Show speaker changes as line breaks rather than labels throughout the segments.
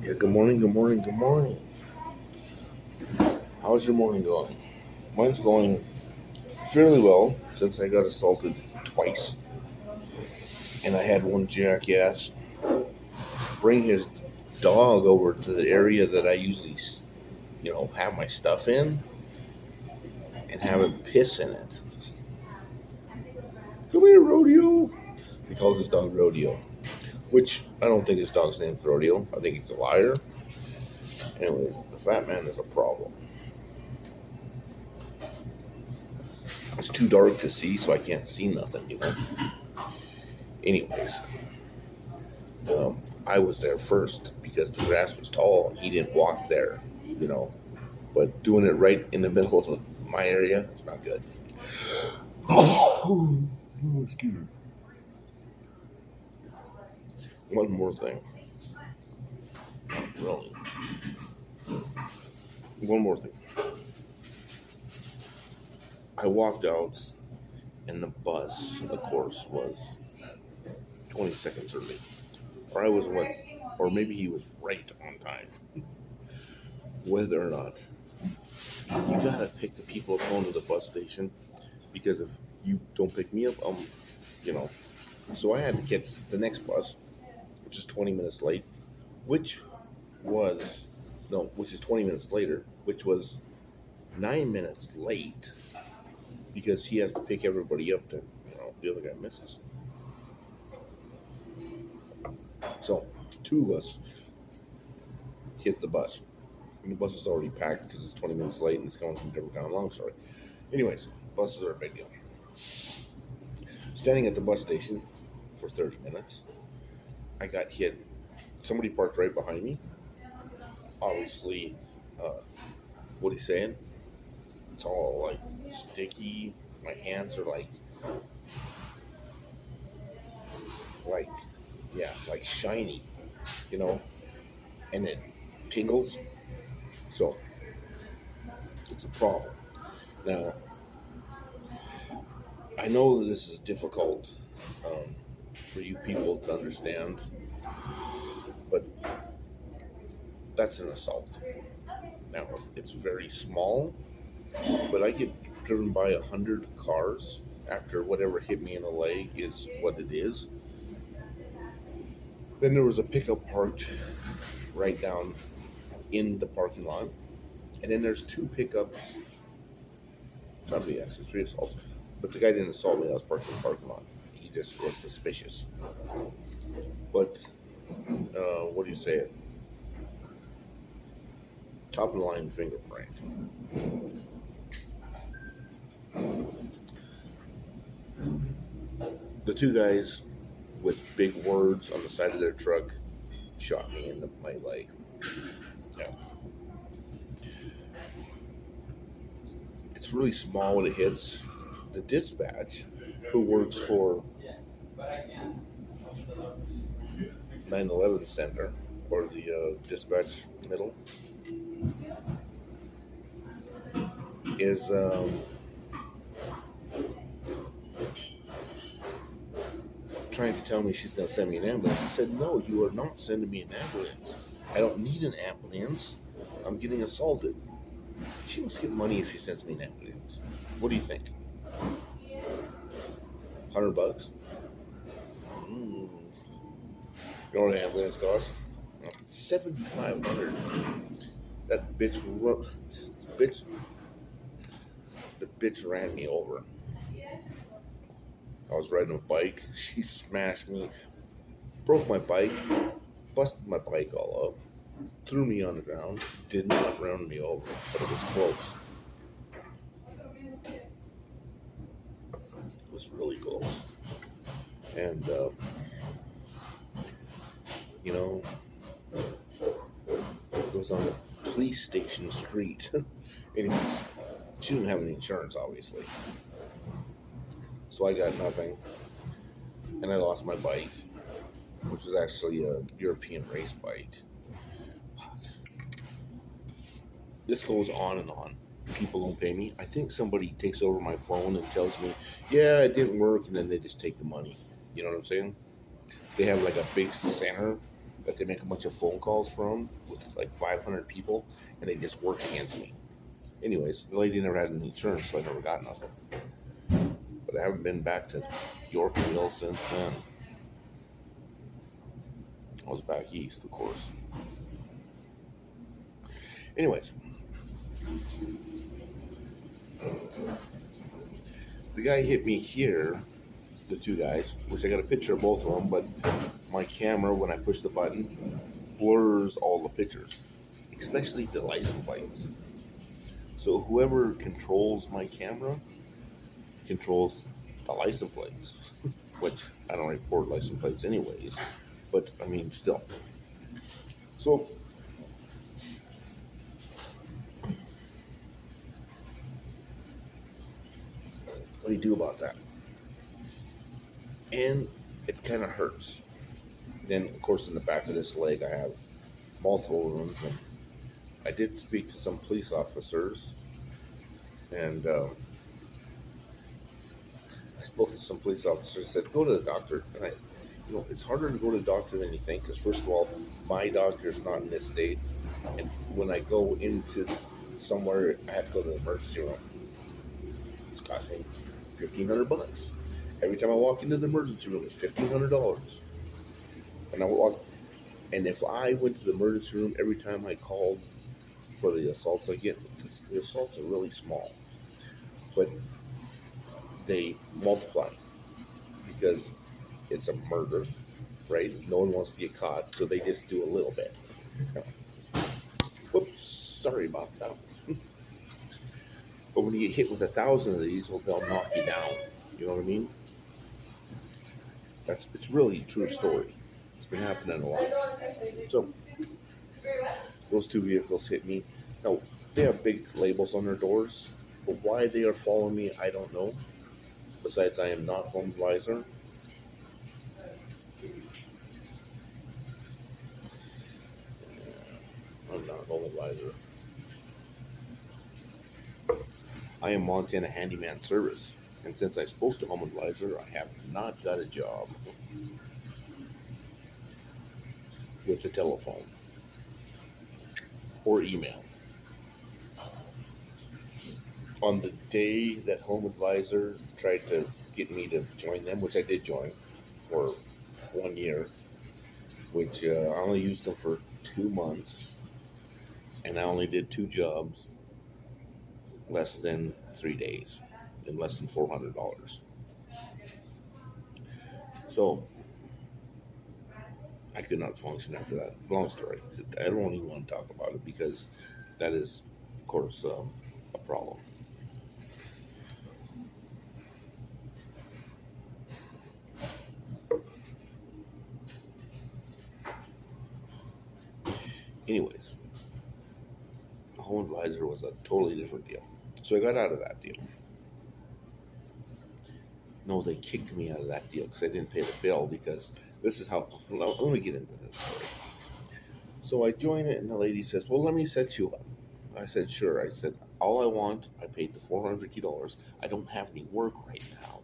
Yeah, good morning, good morning, good morning. How's your morning going? Mine's going fairly well since I got assaulted twice. And I had one jackass bring his dog over to the area that I usually, have my stuff in and have him piss in it. Come here, Rodeo. He calls his dog Rodeo, which I don't think his dog's name's Rodeo. I think he's a liar. Anyways, the fat man is a problem. It's too dark to see, so I can't see nothing. Anyways, I was there first because the grass was tall and he didn't walk there, you know. But doing it right in the middle of my area, it's not good. Oh, excuse me. One more thing. Really. One more thing. I walked out and the bus, of course, was 20 seconds early. Or I was what? Or maybe he was right on time. Whether or not. You gotta pick the people going to the bus station because if you don't pick me up, you know. So I had to catch the next bus, which is 20 minutes late, which was, no, which is 20 minutes later, which was 9 minutes late because he has to pick everybody up that, the other guy misses. So two of us hit the bus. And the bus is already packed because it's 20 minutes late and it's coming from a different town. Long story. Anyways, buses are a big deal. Standing at the bus station for 30 minutes, I got hit. Somebody parked right behind me. Obviously, what he's saying, it's all like sticky. My hands are like, yeah, like shiny, you know, and it tingles. So it's a problem. Now, I know that this is difficult um, for you people to understand, but that's an assault. Now, it's very small, but I get driven by 100 cars after whatever hit me in the leg is what it is. Then there was a pickup parked right down in the parking lot, and then there's two pickups. Somebody actually three assaults, but the guy didn't assault me. I was parked in the parking lot. He just was suspicious. But what do you say? Top of the line fingerprint. The two guys with big words on the side of their truck shot me in my leg. Yeah, it's really small when it hits. The dispatch, who works for 9/11 Center or the dispatch middle, is trying to tell me she's going to send me an ambulance. I said, no, you are not sending me an ambulance. I don't need an ambulance. I'm getting assaulted. She must get money if she sends me an ambulance. What do you think? $100? Mm. You know what an ambulance costs? 7,500. That bitch, the bitch ran me over. I was riding a bike. She smashed me, broke my bike, busted my bike all up, threw me on the ground. Did not run me over, but it was close. It was really close. And you know, it was on the police station street. Anyways, she didn't have any insurance, obviously, so I got nothing, and I lost my bike, which was actually a European race bike. This goes on and on. People don't pay me. I think somebody takes over my phone and tells me, yeah, it didn't work, and then they just take the money. You know what I'm saying? They have like a big center. that they make a bunch of phone calls from with like 500 people, and they just work against me. Anyways, the lady never had any insurance, so I never got nothing. But I haven't been back to Yorkville since then. I was back east, of course. Anyways, the guy hit me here, the two guys, which I got a picture of both of them, but my camera, when I push the button, blurs all the pictures, especially the license plates. So whoever controls my camera controls the license plates, which I don't report license plates anyways, but I mean, still. So, what do you do about that? And it kind of hurts. Then, of course, in the back of this leg, I have multiple wounds, and I did speak to some police officers, and I spoke to some police officers. Said, "Go to the doctor." And it's harder to go to the doctor than you think, because first of all, my doctor's not in this state, and when I go into somewhere, I have to go to the emergency room. It's cost me $1,500 every time I walk into the emergency room. It's $1,500, and I walk. And if I went to the emergency room every time I called for the assaults I get, the assaults are really small, but they multiply because it's a murder, right? No one wants to get caught, so they just do a little bit. Whoops, sorry about that. But when you get hit with 1,000 of these, well, they'll knock you down. You know what I mean? It's really a true story. It's been happening a lot. So those two vehicles hit me. Now they have big labels on their doors, but why they are following me, I don't know. Besides, I am not HomeAdvisor. I'm not HomeAdvisor. I am Montana Handyman Service, and since I spoke to HomeAdvisor, I have not got a job with the telephone or email. On the day that HomeAdvisor tried to get me to join them, which I did join for 1 year, which I only used them for 2 months, and I only did two jobs, less than 3 days, and less than $400. So I could not function after that. Long story. I don't even want to talk about it because that is, of course, a problem. Anyways, HomeAdvisor was a totally different deal. So I got out of that deal. No, they kicked me out of that deal because I didn't pay the bill. Because this is how. Let me get into this story. So I join it, and the lady says, "Well, let me set you up." I said, "Sure." I said, "All I want." I paid the $450. I don't have any work right now,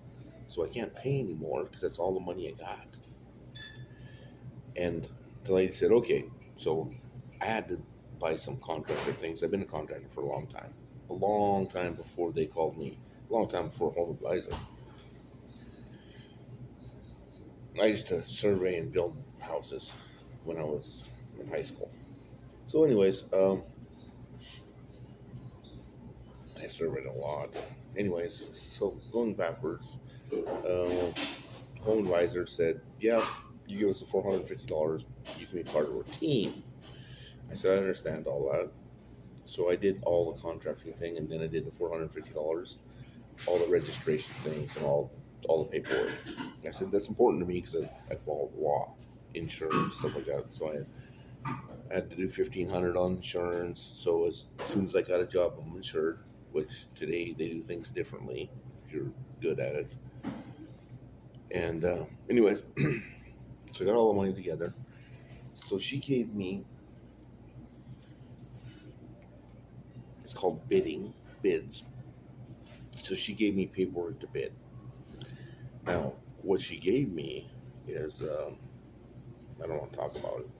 so I can't pay anymore because that's all the money I got. And the lady said, "Okay." So I had to buy some contractor things. I've been a contractor for a long time before they called me, a long time before HomeAdvisor. I used to survey and build houses when I was in high school. So, anyways, I surveyed a lot. Anyways, so going backwards, uh, HomeAdvisor said, "Yeah, you give us the $450, you can be part of our team." I said, "I understand all that." So I did all the contracting thing, and then I did the $450, all the registration things, and all the paperwork. I said that's important to me because I follow the law, insurance, stuff like that. So I had to do 1,500 on insurance. So as soon as I got a job, I'm insured. Which today they do things differently if you're good at it. And anyways, so I got all the money together. So she gave me, it's called bids. So she gave me paperwork to bid. Now, what she gave me is, I don't want to talk about it.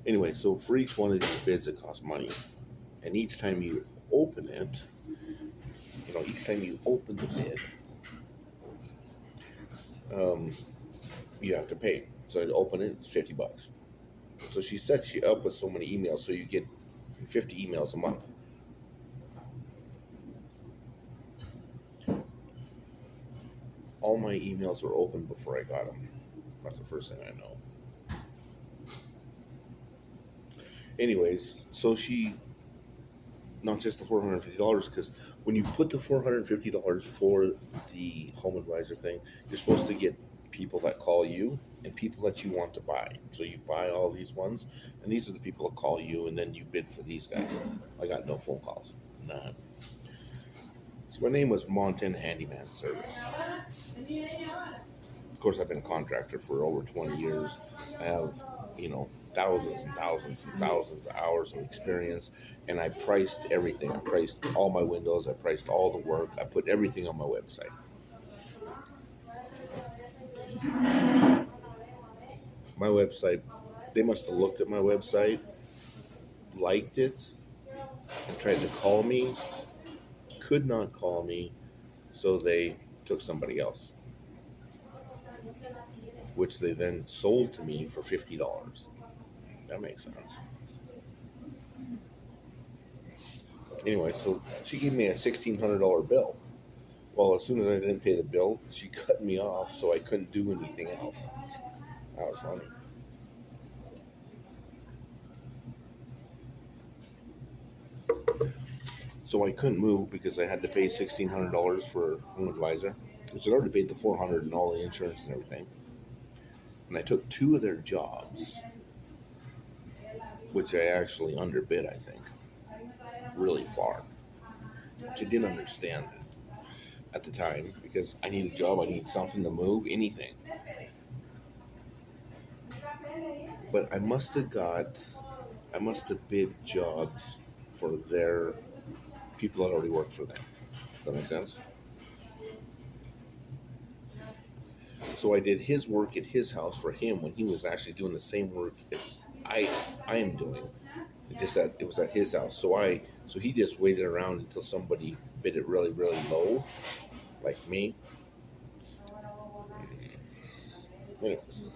Anyway, so for each one of these bids, it costs money, and each time you open it, each time you open the bid, um, you have to pay. So to open it, it's $50. So she sets you up with so many emails, so you get 50 emails a month. All my emails were open before I got them. That's the first thing I know. Anyways, so she, not just the $450, because when you put the $450 for the home advisor thing, you're supposed to get people that call you and people that you want to buy. So you buy all these ones, and these are the people that call you, and then you bid for these guys. I got no phone calls. None. So my name was Montana Handyman Service. Of course, I've been a contractor for over 20 years. I have, thousands and thousands and thousands of hours of experience, and I priced everything. I priced all my windows. I priced all the work. I put everything on my website. My website, they must have looked at my website, liked it, and tried to call me. Could not call me, so they took somebody else, which they then sold to me for $50. That makes sense. Anyway, so she gave me a $1,600 bill. Well, as soon as I didn't pay the bill, she cut me off, so I couldn't do anything else. That was funny. So I couldn't move because I had to pay $1,600 for home advisor, which I'd already paid the $400 and all the insurance and everything. And I took two of their jobs, which I actually underbid, I think, really far, which I didn't understand at the time because I need a job, I need something to move, anything. But I must have bid jobs for their people that already work for them. Does that make sense? So I did his work at his house for him when he was actually doing the same work as I am doing. Just that it was at his house. So he just waited around until somebody bid it really, really low, like me. Anyways.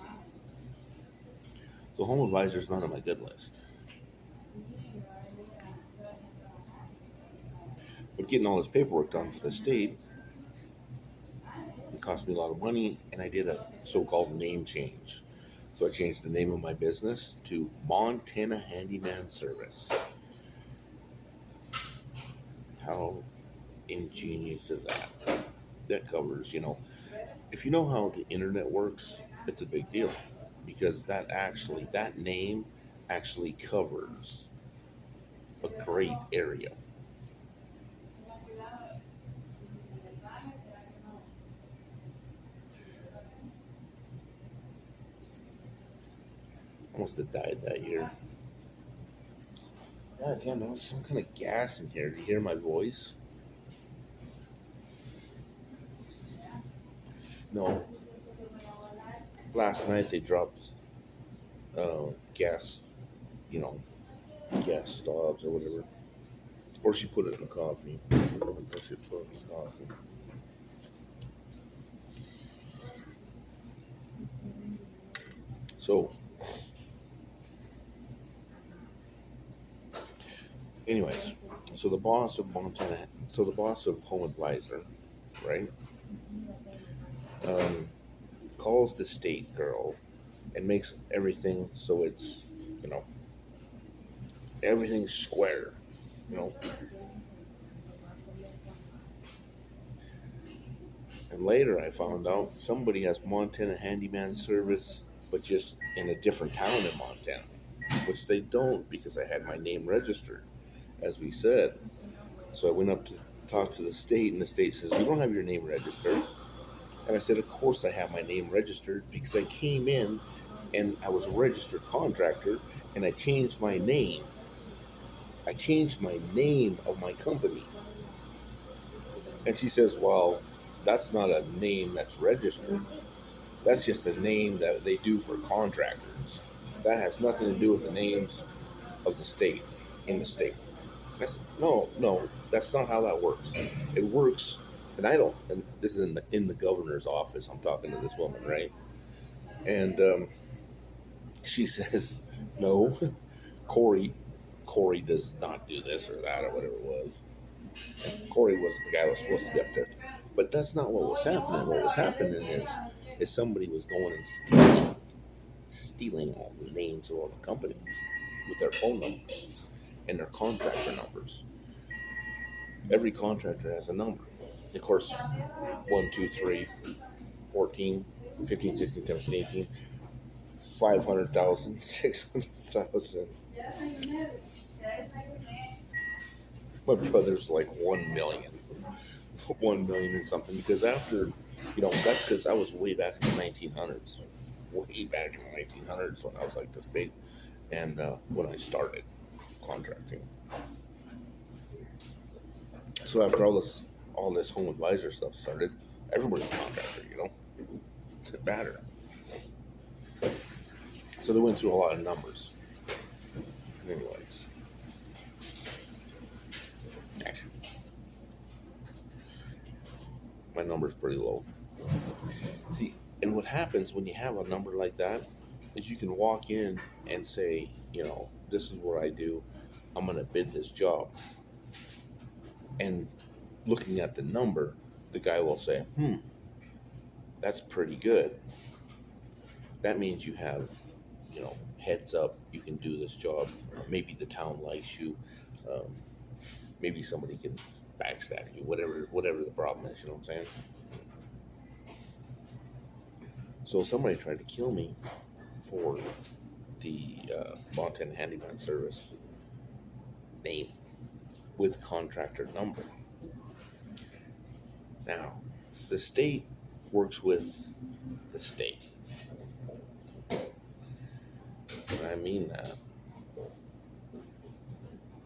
So home advisor is not on my good list. But getting all this paperwork done for the state, it cost me a lot of money, and I did a so-called name change. So I changed the name of my business to Montana Handyman Service. How ingenious is that? That covers, if you know how the internet works, it's a big deal because that name actually covers a great area. Almost have died that year. God damn, there was some kind of gas in here. Do you hear my voice? No. Last night they dropped gas, gas stops or whatever. Or she put it in the coffee. She put it in the coffee. So, anyways, so the boss of Home Advisor, right, calls the state girl and makes everything so it's, everything's square, And later I found out somebody has Montana Handyman Service, but just in a different town in Montana, which they don't because I had my name registered, as we said. So I went up to talk to the state, and the state says, "You don't have your name registered." And I said, "Of course I have my name registered because I came in and I was a registered contractor and I changed my name. I changed my name of my company." And she says, "Well, that's not a name that's registered. That's just a name that they do for contractors." That has nothing to do with the names of the state in the state. That's no. That's not how that works. It works, and I don't. And this is in the governor's office. I'm talking to this woman, right? And she says, "No, Corey, Corey does not do this or that or whatever it was." And Corey was the guy who was supposed to be up there, but that's not what was happening. What was happening is somebody was going and stealing all the names of all the companies with their phone numbers and their contractor numbers. Every contractor has a number. Of course, 1, 2, 3, 14, 15, 16, 17, 18, 500,000, 600,000. My brother's like 1 million. 1 million and something. Because after, that's because I was way back in the 1900s. Way back in the 1900s when I was like this big. And when I started contracting. So after all this home advisor stuff started, everybody's a contractor. It didn't matter. So they went through a lot of numbers. Anyways, actually, my number's pretty low. See, and what happens when you have a number like that is you can walk in and say, this is what I do. I'm going to bid this job. And looking at the number, the guy will say, that's pretty good. That means you have, heads up, you can do this job. Maybe the town likes you. Maybe somebody can backstab you, whatever the problem is, you know what I'm saying? So somebody tried to kill me for the Montana Handyman Service name with contractor number. Now, the state works with the state. And I mean that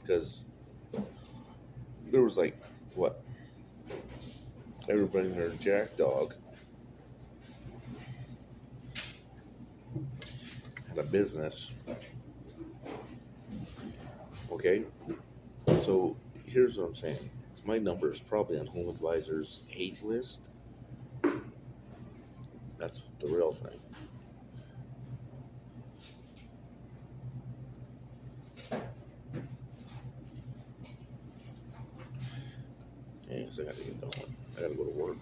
because there was everybody and their jackdog had a business. Okay, so here's what I'm saying. My number is probably on Home Advisor's hate list. That's the real thing. Yeah, so I gotta get going. I gotta go to work.